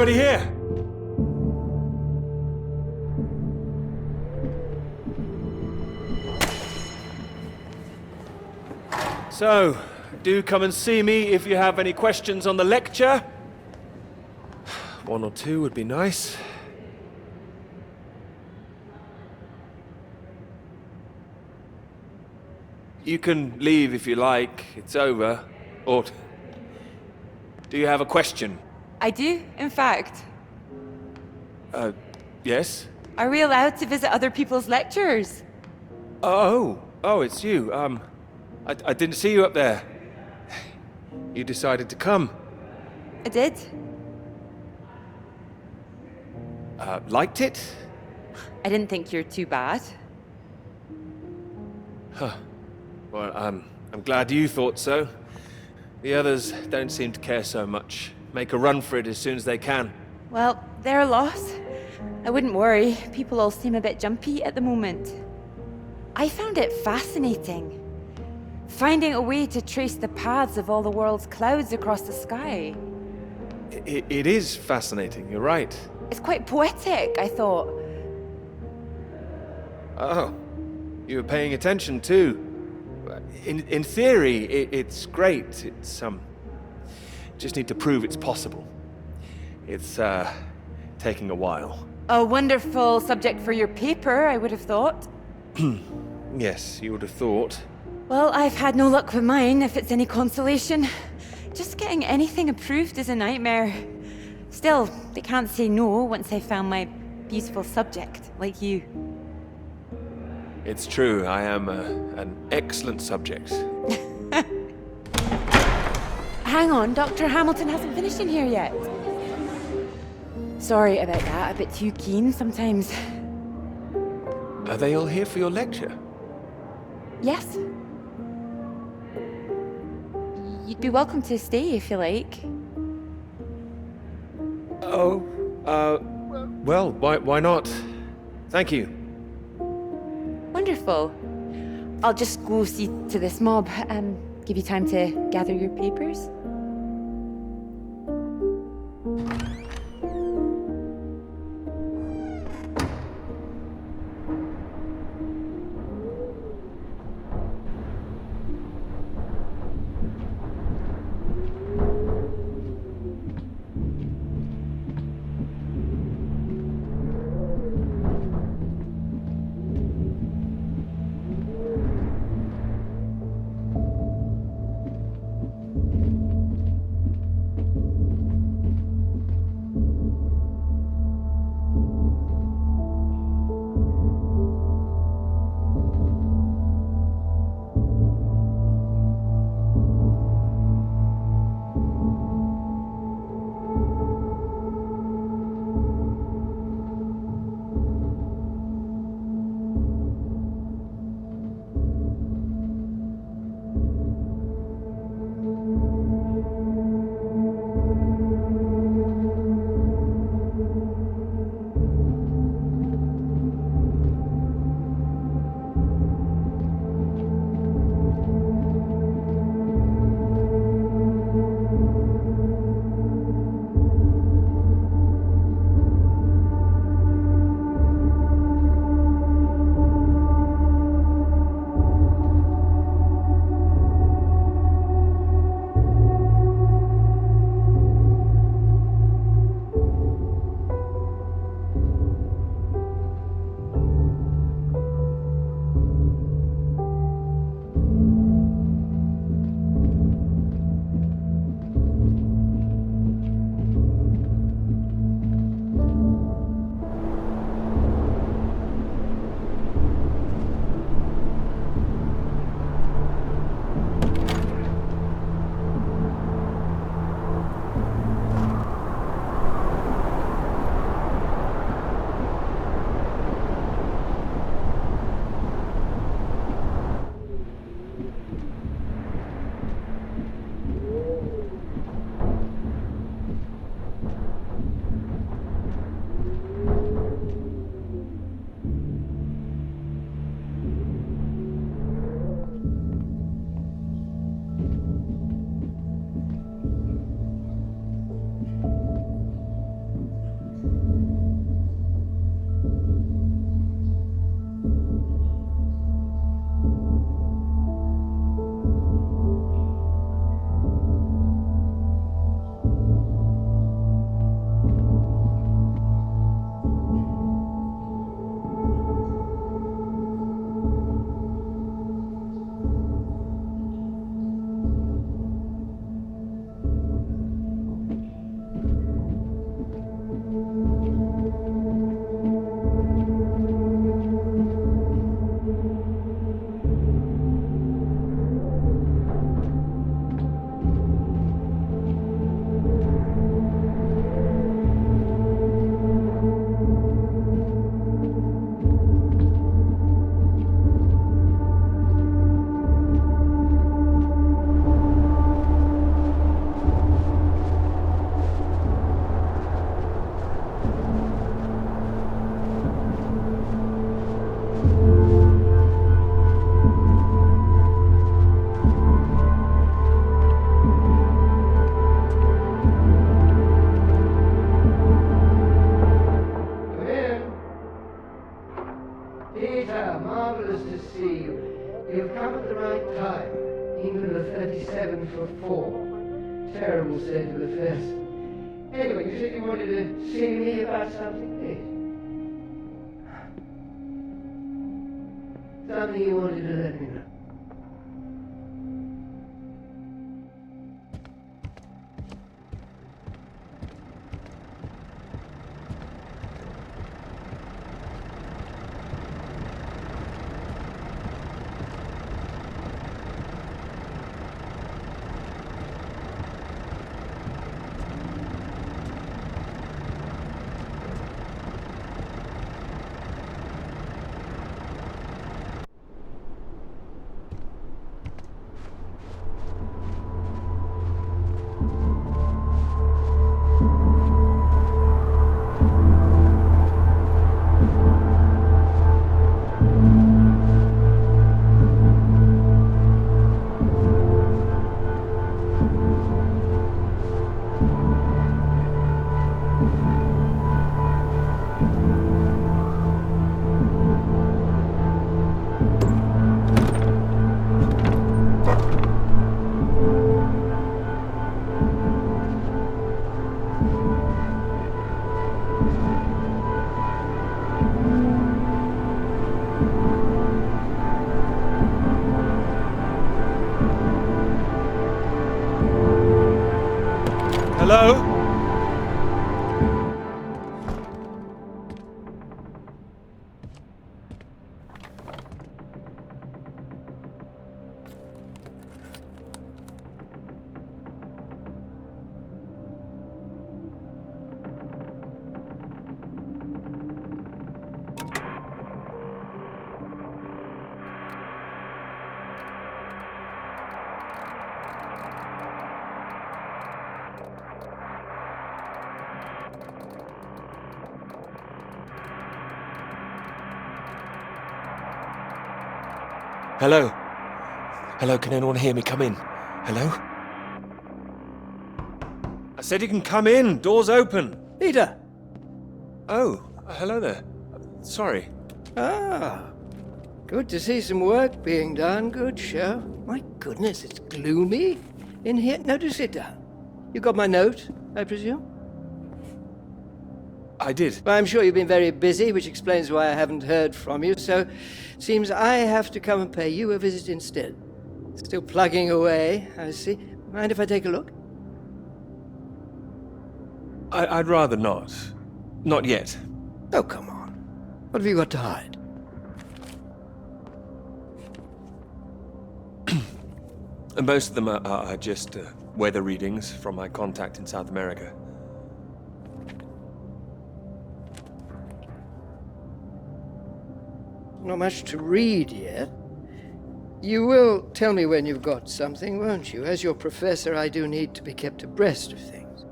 already here? So, do come and see me if you have any questions on the lecture. 1 or 2 would be nice. You can leave if you like. It's over. Or do you have a question? I do, in fact. Yes? Are we allowed to visit other people's lectures? Oh, it's you. I didn't see you up there. You decided to come. I did. Liked it? I didn't think you're too bad. Well, I'm glad you thought so. The others don't seem to care so much. Make a run for it as soon as they can. Well, their loss. I wouldn't worry. People all seem a bit jumpy at the moment. I found it fascinating. Finding a way to trace the paths of all the world's clouds across the sky. It is fascinating, you're right. It's quite poetic, I thought. Oh, you were paying attention too. In theory, it's great. It's, just need to prove it's possible. It's, taking a while. A wonderful subject for your paper, I would have thought. Yes, you would have thought. Well, I've had no luck with mine, if it's any consolation. Just getting anything approved is a nightmare. Still, they can't say no once they've found my beautiful subject, like you. It's true, I am an excellent subject. Hang on, Dr. Hamilton hasn't finished in here yet. Sorry about that, a bit too keen sometimes. Are they all here for your lecture? Yes. You'd be welcome to stay if you like. Oh, well, why not? Thank you. Wonderful. I'll just go see to this mob, give you time to gather your papers. middle of 37 for 4. Terrible state of affairs. Anyway, you said you wanted to see me about something, please. Something you wanted to let me know. Hello? Hello? Hello, can anyone hear me? Come in. Hello? I said you can come in. Door's open. Peter! Oh, hello there. Sorry. Ah, good to see some work being done. Good show. My goodness, it's gloomy in here. No, do sit down. You got my note, I presume? I did. Well, I'm sure you've been very busy, which explains why I haven't heard from you, so seems I have to come and pay you a visit instead. Still plugging away, I see. Mind if I take a look? I'd rather not. Not yet. Oh, come on. What have you got to hide? And most of them are just weather readings from my contact in South America. Not much to read yet. You will tell me when you've got something, won't you? As your professor, I do need to be kept abreast of things.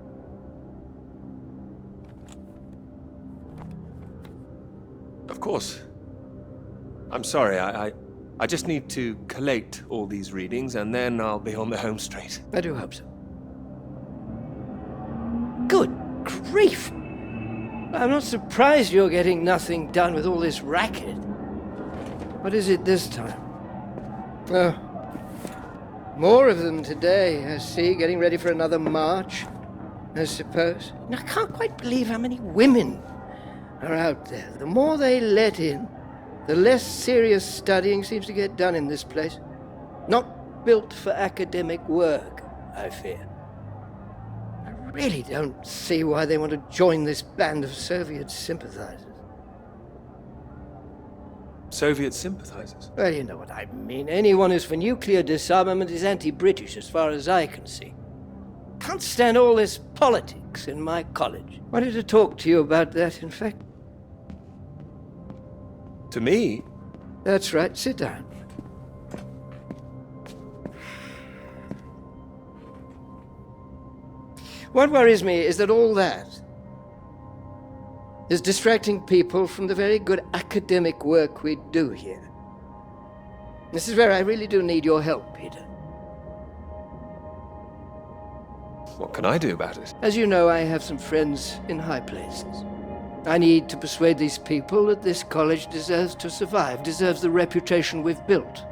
Of course. I'm sorry, I just need to collate all these readings and then I'll be on the home straight. I do hope so. Good grief! I'm not surprised you're getting nothing done with all this racket. What is it this time? Oh, more of them today, I see, getting ready for another march, I suppose. And I can't quite believe how many women are out there. The more they let in, the less serious studying seems to get done in this place. Not built for academic work, I fear. I really don't see why they want to join this band of Soviet sympathizers. Soviet sympathizers? Well, you know what I mean. Anyone who's for nuclear disarmament is anti-British, as far as I can see. Can't stand all this politics in my college. Wanted to talk to you about that, in fact. To me? That's right. Sit down. What worries me is that all that is distracting people from the very good academic work we do here. This is where I really do need your help, Peter. What can I do about it? As you know, I have some friends in high places. I need to persuade these people that this college deserves to survive, deserves the reputation we've built.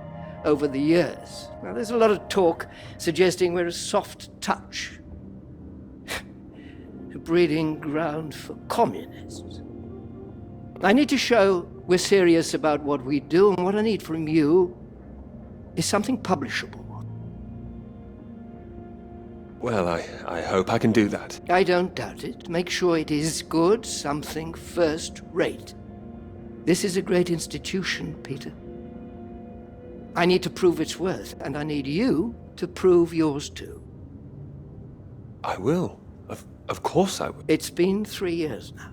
over the years. Now, there's a lot of talk suggesting we're a soft touch, a breeding ground for communists. I need to show we're serious about what we do, and what I need from you is something publishable. Well, I hope I can do that. I don't doubt it. Make sure it is good, something first-rate. This is a great institution, Peter. I need to prove its worth, and I need you to prove yours too. I will. Of course I will. It's been 3 years now.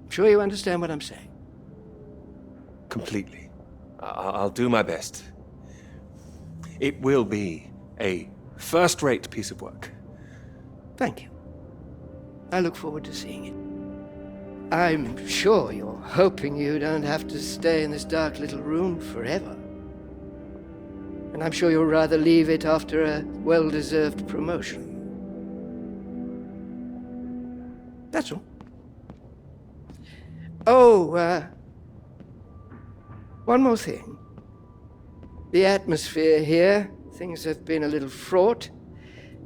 I'm sure you understand what I'm saying. Completely. I'll do my best. It will be a first-rate piece of work. Thank you. I look forward to seeing it. I'm sure you're hoping you don't have to stay in this dark little room forever. And I'm sure you'll rather leave it after a well-deserved promotion. That's all. Oh, one more thing. The atmosphere here, things have been a little fraught.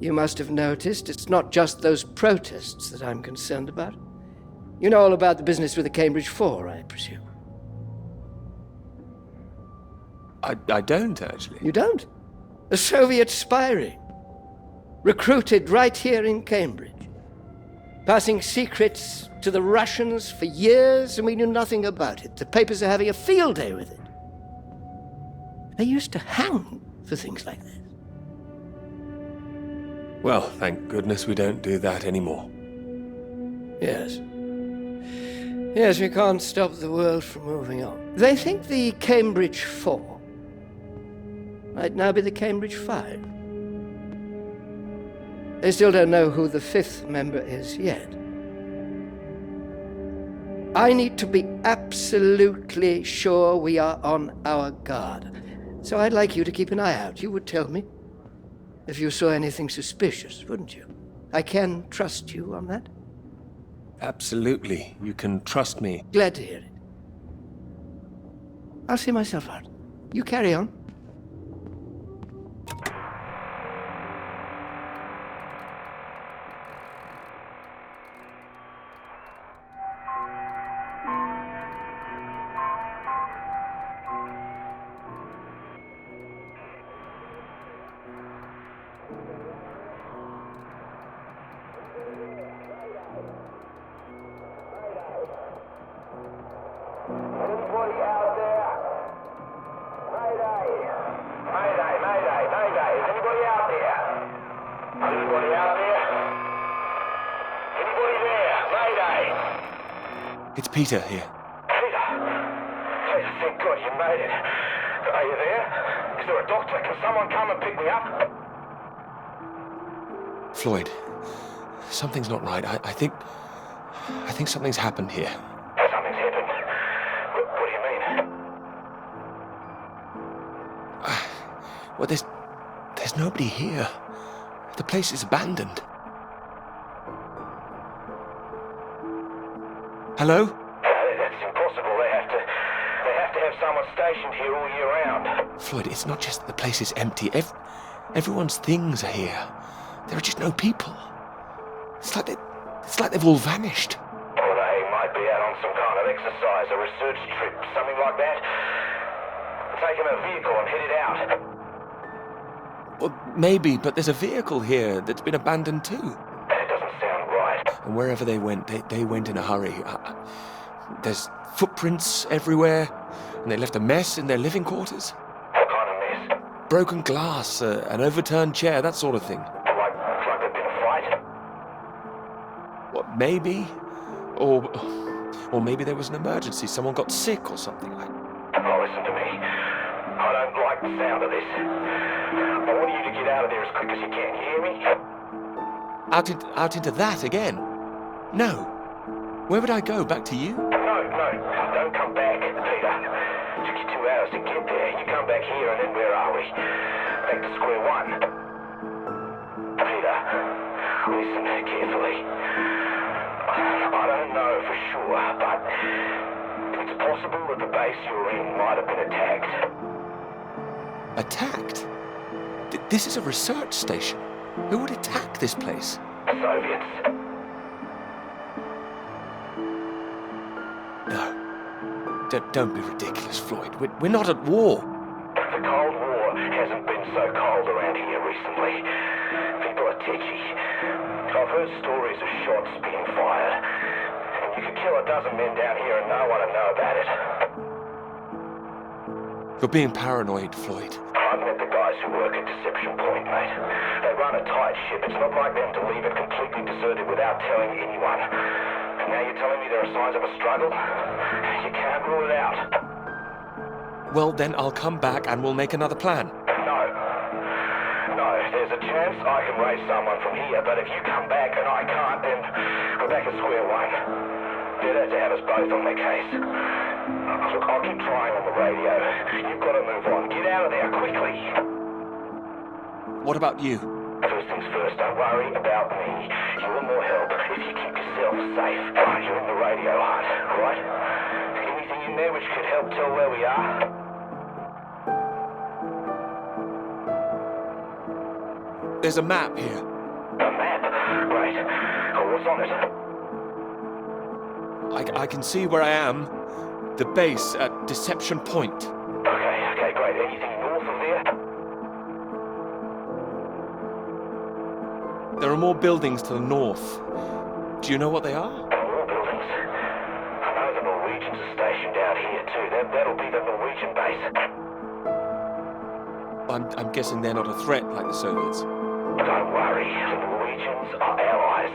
You must have noticed it's not just those protests that I'm concerned about. You know all about the business with the Cambridge Four, I presume. I don't, actually. You don't? A Soviet spy ring. Recruited right here in Cambridge. Passing secrets to the Russians for years, and we knew nothing about it. The papers are having a field day with it. They used to hang for things like this. Well, thank goodness we don't do that anymore. Yes. Yes, we can't stop the world from moving on. They think the Cambridge Four might now be the Cambridge Five. They still don't know who the fifth member is yet. I need to be absolutely sure we are on our guard. So I'd like you to keep an eye out. You would tell me if you saw anything suspicious, wouldn't you? I can trust you on that? Absolutely. You can trust me. Glad to hear it. I'll see myself out. You carry on. Anybody out there? Mayday! Mayday, mayday, mayday. Is anybody out there? Anybody out there? Anybody there? Mayday! It's Peter here. Peter! Peter, thank God you made it. Are you there? Is there a doctor? Can someone come and pick me up? Floyd, something's not right. I think something's happened here. Something's happened. What do you mean? Well, there's nobody here. The place is abandoned. Hello? That's impossible. They have to have someone stationed here all year round. Floyd, it's not just that the place is empty. Everyone's things are here. There are just no people. It's like they've all vanished. Well, they might be out on some kind of exercise, a research trip, something like that. Taking a vehicle and headed out. Well, maybe, but there's a vehicle here that's been abandoned too. That doesn't sound right. And wherever they went, they went in a hurry. There's footprints everywhere, and they left a mess in their living quarters. What kind of mess? Broken glass, an overturned chair, that sort of thing. Like there'd been a fight? What, maybe? Or maybe there was an emergency. Someone got sick or something. Oh, listen to me. I don't like the sound of this. I want you to get out of there as quick as you can. You hear me? Out into that again? No. Where would I go? Back to you? No. Don't come back, Peter. Took you 2 hours to get there. You come back here and then where are we? Back to square one. Peter, listen carefully. I don't know for sure, but it's possible that the base you're in might have been attacked. Attacked? This is a research station. Who would attack this place? Soviets. No. Don't be ridiculous, Floyd. We're not at war. The Cold War hasn't been so cold around here recently. People are tetchy. I've heard stories of shots being fired. And you could kill a dozen men down here and no one would know about it. You're being paranoid, Floyd. I've met the guys who work at Deception Point, mate. They run a tight ship. It's not like them to leave it completely deserted without telling anyone. And now you're telling me there are signs of a struggle? You can't rule it out. Well, then I'll come back and we'll make another plan. No, there's a chance I can raise someone from here, but if you come back and I can't, then we're back at square one. Better to have us both on their case. Look, I'll keep trying on the radio. You've got to move on. Get out of there quickly. What about you? First things first, don't worry about me. You want more help if you keep yourself safe. You're in the radio hunt, right? Anything in there which could help tell where we are? There's a map here. A map? Right. Oh, what's on it? I can see where I am. The base at Deception Point. Okay, great. Anything north of there? There are more buildings to the north. Do you know what they are? More buildings? I know the Norwegians are stationed out here too. That'll be the Norwegian base. I'm guessing they're not a threat like the Soviets. Don't worry. The Norwegians are allies.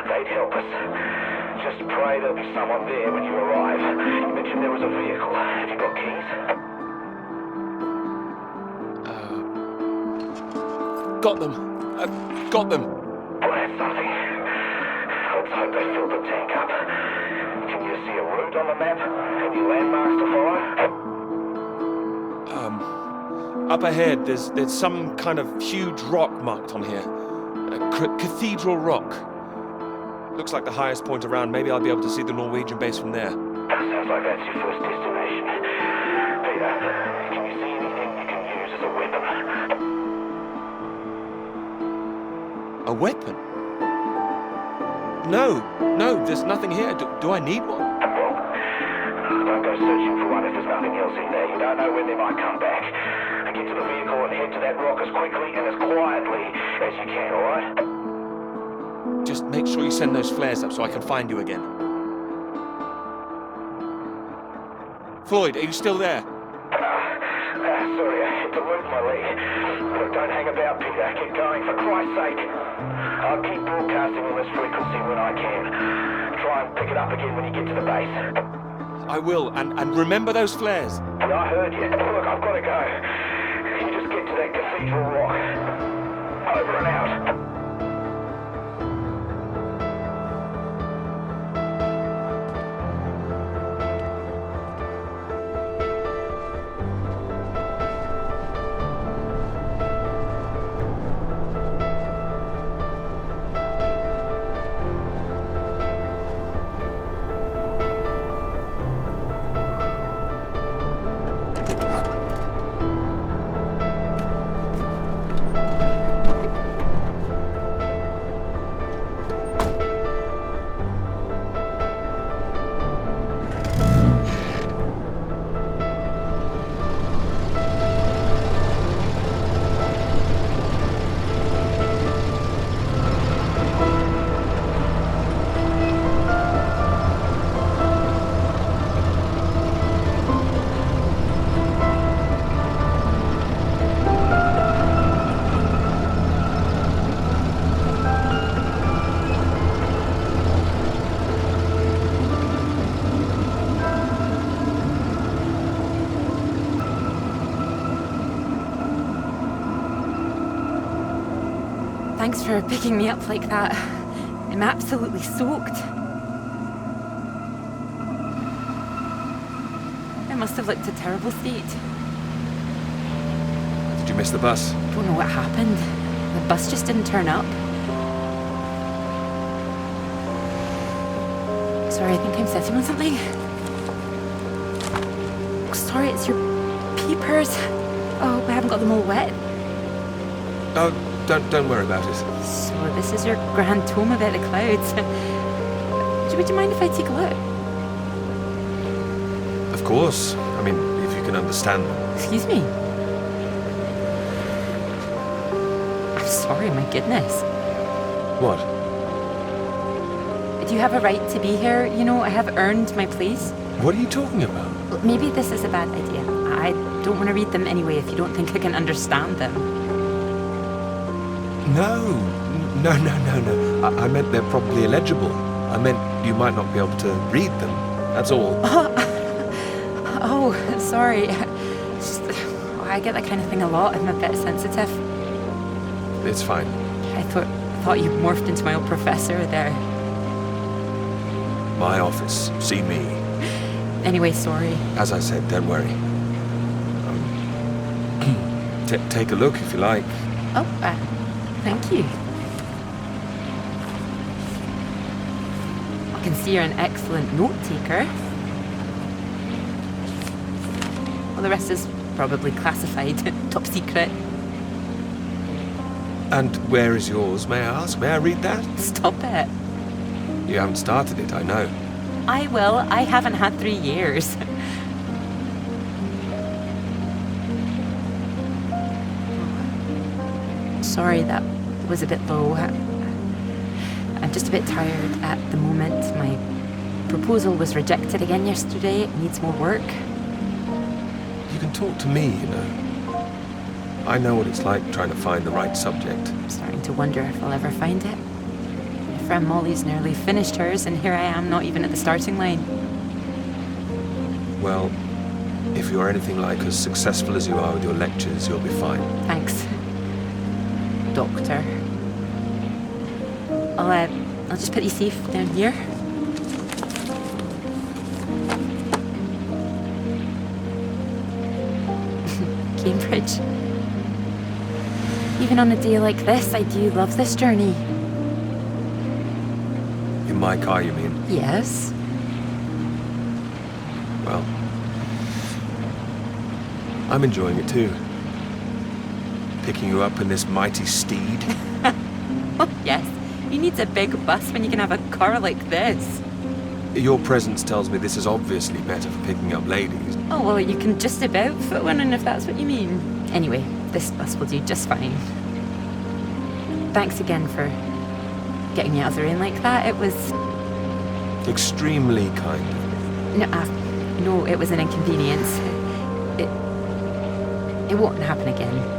They'd help us. Just pray there'll be someone there when you arrive. You mentioned there was a vehicle. Have you got keys? Got them. Got them. Well, that's something. Let's hope they filled the tank up. Can you see a route on the map? Any landmarks to follow? Up ahead, there's some kind of huge rock marked on here. Cathedral Rock. Looks like the highest point around. Maybe I'll be able to see the Norwegian base from there. Sounds like that's your first destination. Peter, can you see anything you can use as a weapon? A weapon? No, there's nothing here. Do I need one? Well, don't go searching for one if there's nothing else in there. You don't know when they might come back. Get to the vehicle and head to that rock as quickly and as quietly as you can, alright? Just make sure you send those flares up so I can find you again. Floyd, are you still there? Sorry, I had to move my leg. Look, don't hang about, Peter. Get going, for Christ's sake. I'll keep broadcasting on this frequency when I can. Try and pick it up again when you get to the base. I will, and remember those flares. Yeah, I heard you. Look, I've got to go. You just get to that Cathedral Rock. Over and out. Thanks for picking me up like that. I'm absolutely soaked. I must have looked a terrible state. Did you miss the bus? Don't know what happened. The bus just didn't turn up. Sorry, I think I'm sitting on something. Oh, sorry, it's your peepers. Oh, we haven't got them all wet. Oh, don't worry about it. So this is your grand tome about the clouds. Would you mind if I take a look? Of course. I mean, if you can understand them. Excuse me? I'm sorry, my goodness. What? Do you have a right to be here? You know, I have earned my place. What are you talking about? Well, maybe this is a bad idea. I don't want to read them anyway if you don't think I can understand them. No. I meant they're probably illegible. I meant you might not be able to read them. That's all. Oh, sorry. I get that kind of thing a lot. I'm a bit sensitive. It's fine. I thought you morphed into my old professor there. My office. See me. Anyway, sorry. As I said, don't worry. Take a look if you like. Oh, thank you. I can see you're an excellent note taker. Well, the rest is probably classified, top secret. And where is yours, may I ask? May I read that? Stop it. You haven't started it, I know. I will. I haven't had 3 years. Sorry, that was a bit low. I'm just a bit tired at the moment. My proposal was rejected again yesterday. It needs more work. You can talk to me, you know. I know what it's like trying to find the right subject. I'm starting to wonder if I'll ever find it. My friend Molly's nearly finished hers, and here I am, not even at the starting line. Well, if you're anything like as successful as you are with your lectures, you'll be fine. Thanks, Doctor. I'll just put you safe down here. Cambridge. Even on a day like this, I do love this journey. In my car, you mean? Yes. Well, I'm enjoying it too. Picking you up in this mighty steed. Oh, yes. Who needs a big bus when you can have a car like this? Your presence tells me this is obviously better for picking up ladies. Oh, well, you can just about fit one in if that's what you mean. Anyway, this bus will do just fine. Thanks again for getting me out of the rain like that. It was... Extremely kind of me. No, it was an inconvenience. It won't happen again.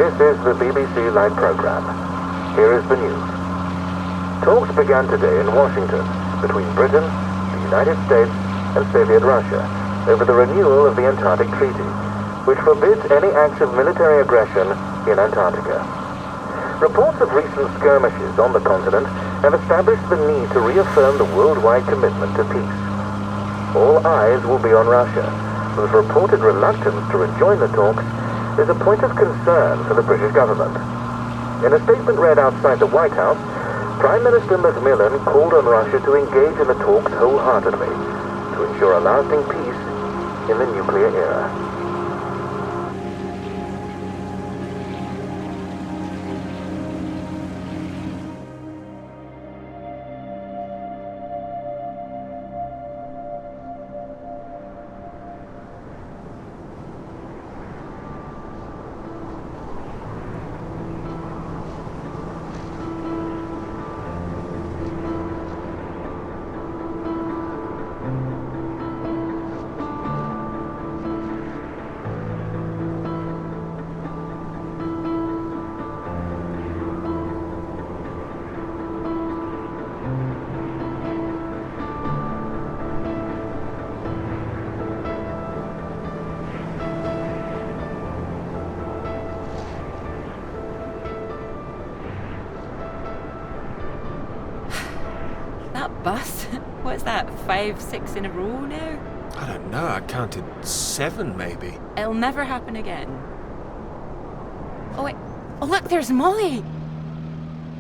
This is the BBC Live program. Here is the news. Talks began today in Washington between Britain, the United States, and Soviet Russia over the renewal of the Antarctic Treaty, which forbids any acts of military aggression in Antarctica. Reports of recent skirmishes on the continent have established the need to reaffirm the worldwide commitment to peace. All eyes will be on Russia, whose reported reluctance to rejoin the talks is a point of concern for the British government. In a statement read outside the White House, Prime Minister Macmillan called on Russia to engage in the talks wholeheartedly to ensure a lasting peace in the nuclear era. That bus? What's that, 5, 6 in a row now? I don't know, I counted 7 maybe. It'll never happen again. Oh, wait. Oh, look, there's Molly.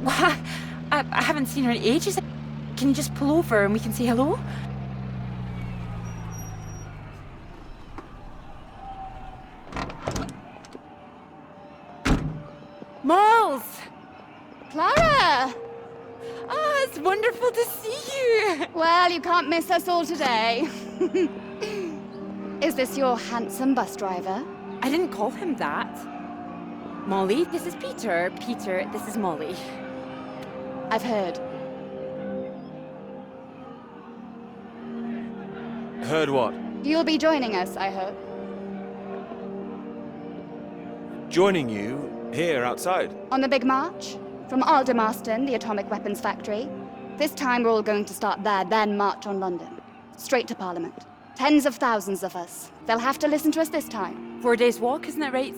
Wow, I haven't seen her in ages. Can you just pull over and we can say hello? Moles! Clara! Oh, it's wonderful to see you. Well, you can't miss us all today. Is this your handsome bus driver? I didn't call him that. Molly, this is Peter. Peter, this is Molly. I've heard. Heard what? You'll be joining us, I hope. Joining you here outside. On the big march? From Aldermaston, the atomic weapons factory. This time we're all going to start there, then march on London. Straight to Parliament. Tens of thousands of us. They'll have to listen to us this time. 4 days walk, isn't that right?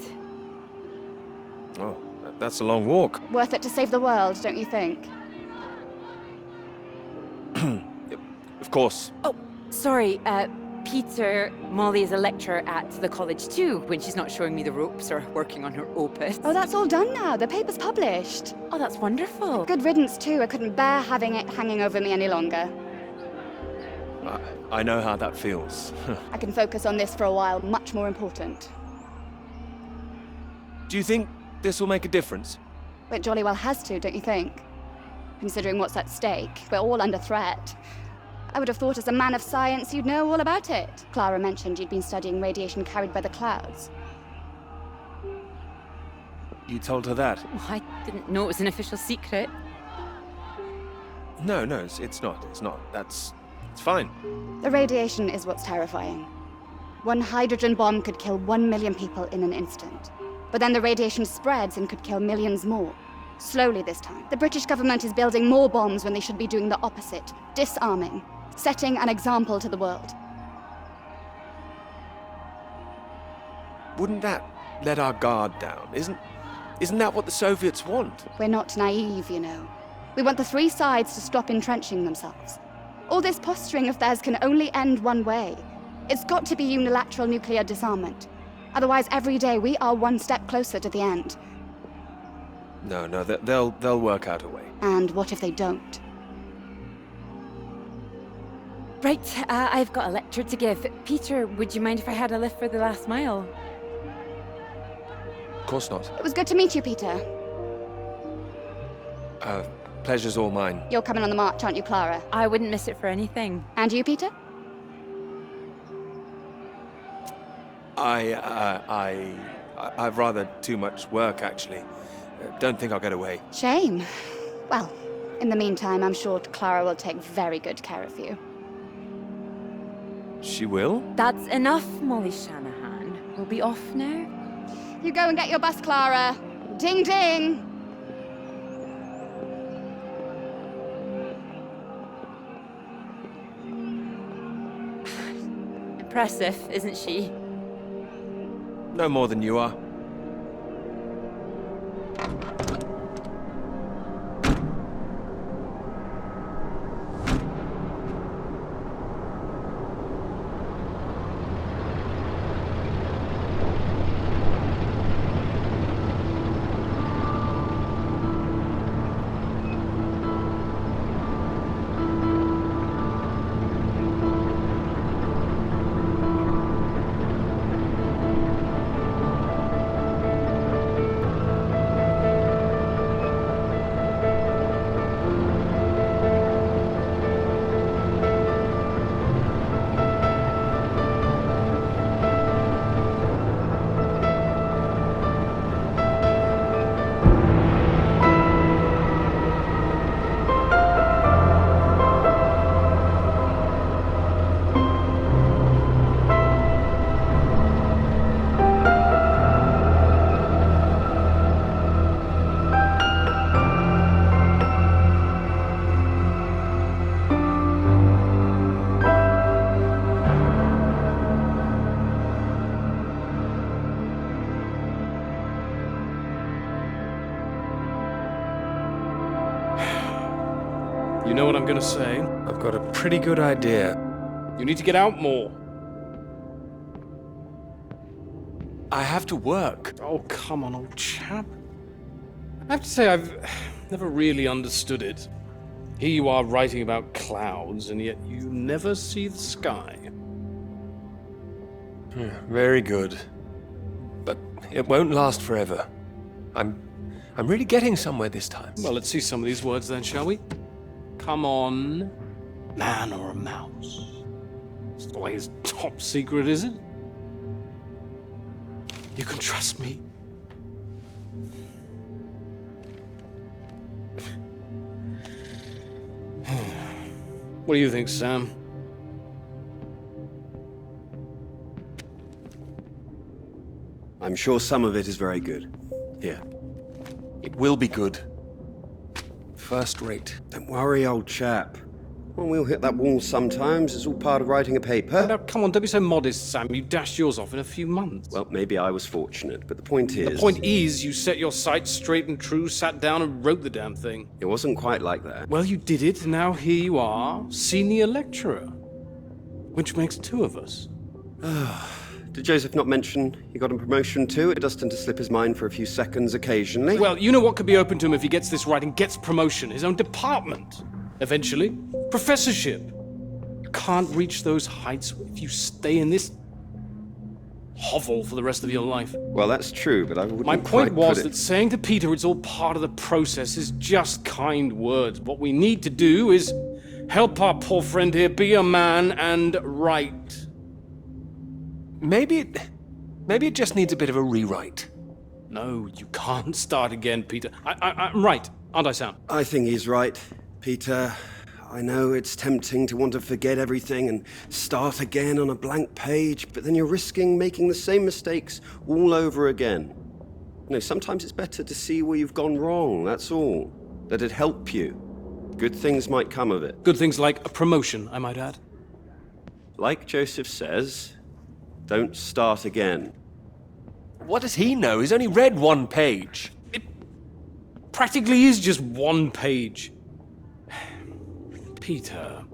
Oh, that's a long walk. Worth it to save the world, don't you think? Of course. Oh, sorry, Peter, Molly is a lecturer at the college too, when she's not showing me the ropes or working on her opus. Oh, that's all done now. The paper's published. Oh, that's wonderful. Good riddance, too. I couldn't bear having it hanging over me any longer. I know how that feels. I can focus on this for a while. Much more important. Do you think this will make a difference? It jolly well has to, don't you think? Considering what's at stake, we're all under threat. I would have thought as a man of science you'd know all about it. Clara mentioned you'd been studying radiation carried by the clouds. You told her that? Oh, I didn't know it was an official secret. No, it's not. It's fine. The radiation is what's terrifying. One hydrogen bomb could kill 1 million people in an instant. But then the radiation spreads and could kill millions more. Slowly this time. The British government is building more bombs when they should be doing the opposite. Disarming. Setting an example to the world. Wouldn't that let our guard down? Isn't that what the Soviets want? We're not naive, you know. We want the three sides to stop entrenching themselves. All this posturing of theirs can only end one way. It's got to be unilateral nuclear disarmament. Otherwise, every day we are one step closer to the end. No, they'll work out a way. And what if they don't? Right, I've got a lecture to give. Peter, would you mind if I had a lift for the last mile? Of course not. It was good to meet you, Peter. Pleasure's all mine. You're coming on the march, aren't you, Clara? I wouldn't miss it for anything. And you, Peter? I've rather too much work, actually. Don't think I'll get away. Shame. Well, in the meantime, I'm sure Clara will take very good care of you. She will? That's enough, Molly Shanahan. We'll be off now. You go and get your bus, Clara. Ding, ding! Impressive, isn't she? No more than you are. You know what I'm gonna say? I've got a pretty good idea. You need to get out more. I have to work. Oh, come on, old chap. I have to say, I've never really understood it. Here you are writing about clouds, and yet you never see the sky. Very good. But it won't last forever. I'm really getting somewhere this time. Well, let's see some of these words then, shall we? Come on. Man or a mouse? It's always top secret, is it? You can trust me. What do you think, Sam? I'm sure some of it is very good. Here. It will be good. First rate. Don't worry, old chap. Well, we'll hit that wall sometimes. It's all part of writing a paper. Now, come on, don't be so modest, Sam. You dashed yours off in a few months. Well, maybe I was fortunate, but the point is... The point is, you set your sights straight and true, sat down and wrote the damn thing. It wasn't quite like that. Well, you did it, and now here you are, senior lecturer. Which makes two of us. Did Joseph not mention he got a promotion too? It does tend to slip his mind for a few seconds occasionally. Well, you know what could be open to him if he gets this right and gets promotion? His own department. Eventually. Professorship. You can't reach those heights if you stay in this hovel for the rest of your life. Well, that's true, but I wouldn't My quite point was put it... that saying to Peter it's all part of the process is just kind words. What we need to do is help our poor friend here be a man and write. Maybe it just needs a bit of a rewrite. No, you can't start again, Peter. I'm right, aren't I, Sam? I think he's right, Peter. I know it's tempting to want to forget everything and start again on a blank page, but then you're risking making the same mistakes all over again. You know, sometimes it's better to see where you've gone wrong, that's all. Let it help you. Good things might come of it. Good things like a promotion, I might add. Like Joseph says, don't start again. What does he know? He's only read one page. It practically is just one page. Peter.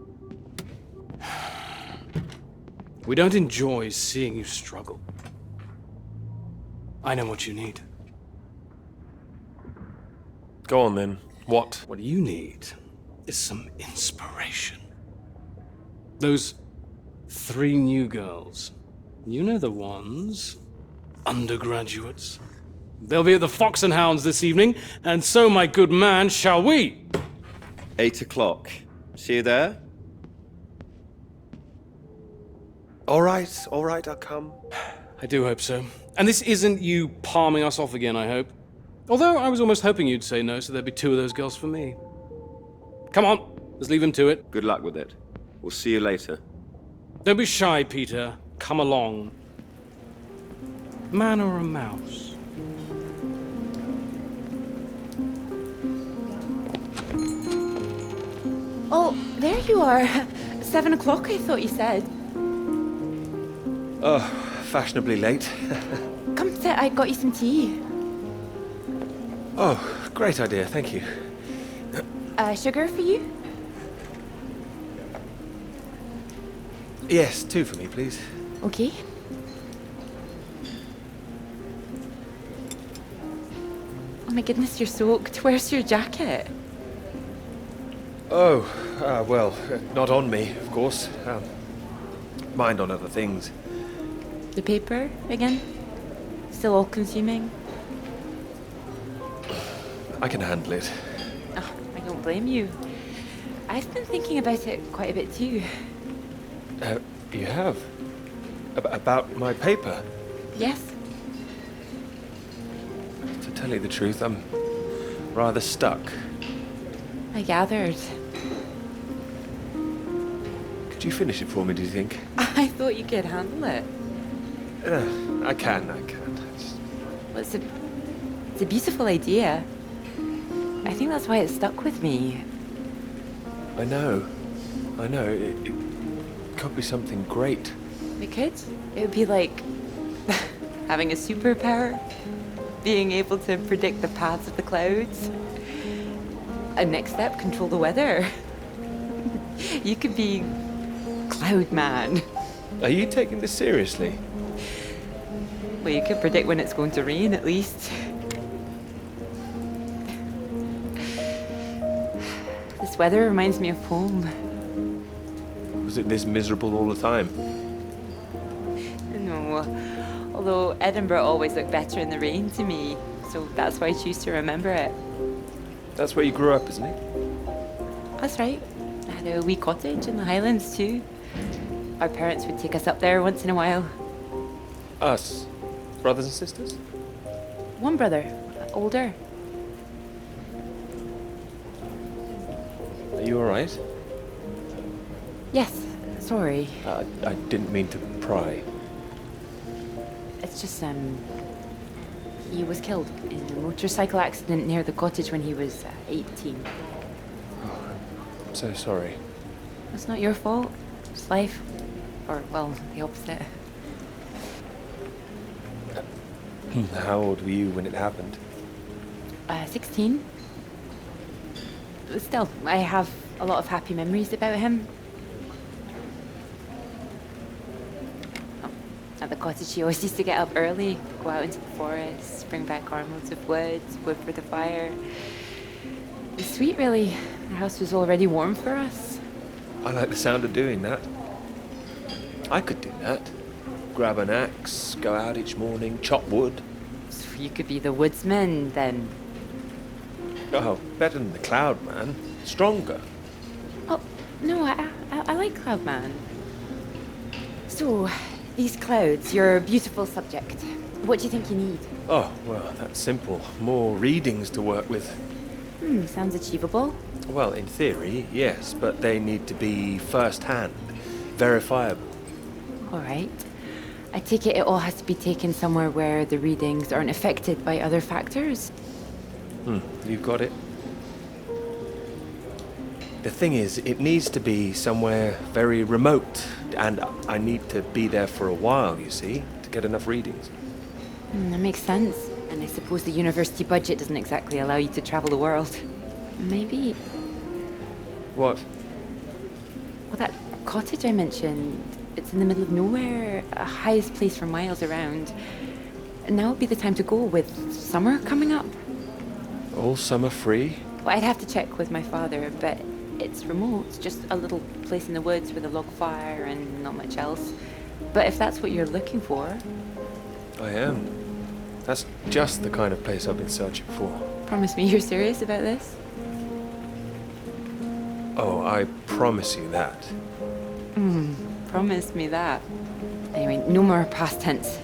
We don't enjoy seeing you struggle. I know what you need. Go on then. What? What you need is some inspiration. Those 3 new girls. You know the ones. Undergraduates. They'll be at the Fox and Hounds this evening, and so, my good man, shall we? 8 o'clock. See you there? All right, I'll come. I do hope so. And this isn't you palming us off again, I hope. Although I was almost hoping you'd say no, so there'd be 2 of those girls for me. Come on, let's leave him to it. Good luck with it. We'll see you later. Don't be shy, Peter. Come along. Man or a mouse? Oh, there you are. 7 o'clock, I thought you said. Oh, fashionably late. Come sit, I got you some tea. Oh, great idea, thank you. Sugar for you? Yes, 2 for me, please. Okay. Oh my goodness, you're soaked. Where's your jacket? Oh, well, not on me, of course. Mind on other things. The paper, again? Still all-consuming? I can handle it. Oh, I don't blame you. I've been thinking about it quite a bit too. You have? About my paper? Yes? To tell you the truth, I'm rather stuck. I gathered. Could you finish it for me, do you think? I thought you could handle it. I can. Well, it's a beautiful idea. I think that's why it stuck with me. I know. It could be something great. It could. It would be like having a superpower. Being able to predict the paths of the clouds. And next step, control the weather. You could be Cloud Man. Are you taking this seriously? Well, you can predict when it's going to rain, at least. This weather reminds me of home. Was it this miserable all the time? No, although Edinburgh always looked better in the rain to me, so that's why I choose to remember it. That's where you grew up, isn't it? That's right. I had a wee cottage in the Highlands too. Our parents would take us up there once in a while. Us? Brothers and sisters? One brother, older. Are you alright? Yes, sorry. I didn't mean to pry. It's just, he was killed in a motorcycle accident near the cottage when he was 18. I'm so sorry. It's not your fault. It's life. Or, well, the opposite. How old were you when it happened? 16. Still, I have a lot of happy memories about him. At the cottage, he always used to get up early, go out into the forest, bring back armloads of wood for the fire. It was sweet, really. Our house was already warm for us. I like the sound of doing that. I could do that. Grab an axe, go out each morning, chop wood. So you could be the woodsman, then. Oh, better than the Cloud Man. Stronger. Oh, no, I like Cloudman. So, these clouds, your beautiful subject. What do you think you need? Oh, well, that's simple. More readings to work with. Sounds achievable. Well, in theory, yes, but they need to be first-hand, verifiable. All right. I take it all has to be taken somewhere where the readings aren't affected by other factors. You've got it. The thing is, it needs to be somewhere very remote, and I need to be there for a while, you see, to get enough readings. That makes sense. And I suppose the university budget doesn't exactly allow you to travel the world. Maybe. What? Well, that cottage I mentioned, it's in the middle of nowhere, a highest place for miles around. And now would be the time to go with summer coming up. All summer free? Well, I'd have to check with my father, but it's remote. It's just a little place in the woods with a log fire and not much else. But if that's what you're looking for... I am. That's just the kind of place I've been searching for. Promise me you're serious about this? Oh, I promise you that. Promise me that. Anyway, no more past tense.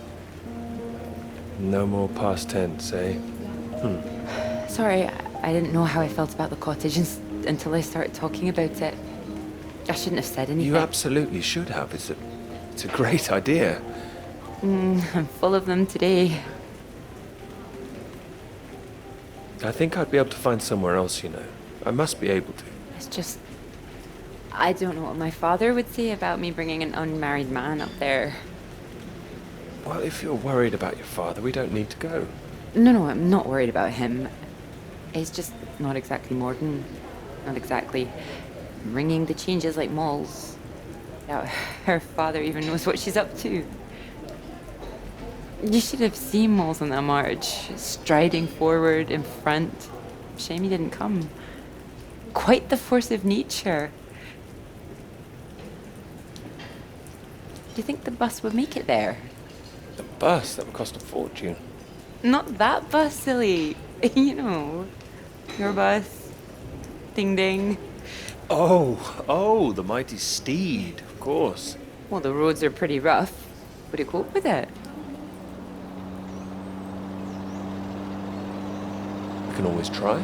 No more past tense, eh? Sorry, I didn't know how I felt about the cottage until I started talking about it. I shouldn't have said anything. You absolutely should have. It's a great idea. I'm full of them today. I think I'd be able to find somewhere else, you know. I must be able to. It's just... I don't know what my father would say about me bringing an unmarried man up there. Well, if you're worried about your father, we don't need to go. No, I'm not worried about him. He's just not exactly modern. Not exactly ringing the changes like Moll's. Now, her father even knows what she's up to. You should have seen Moll's on that march, striding forward in front. Shame he didn't come. Quite the force of nature. Do you think the bus would make it there? The bus, that would cost a fortune. Not that bus, silly. You know, your bus. Ding ding. Oh, the mighty steed, of course. Well, the roads are pretty rough. Would it cope with it? We can always try.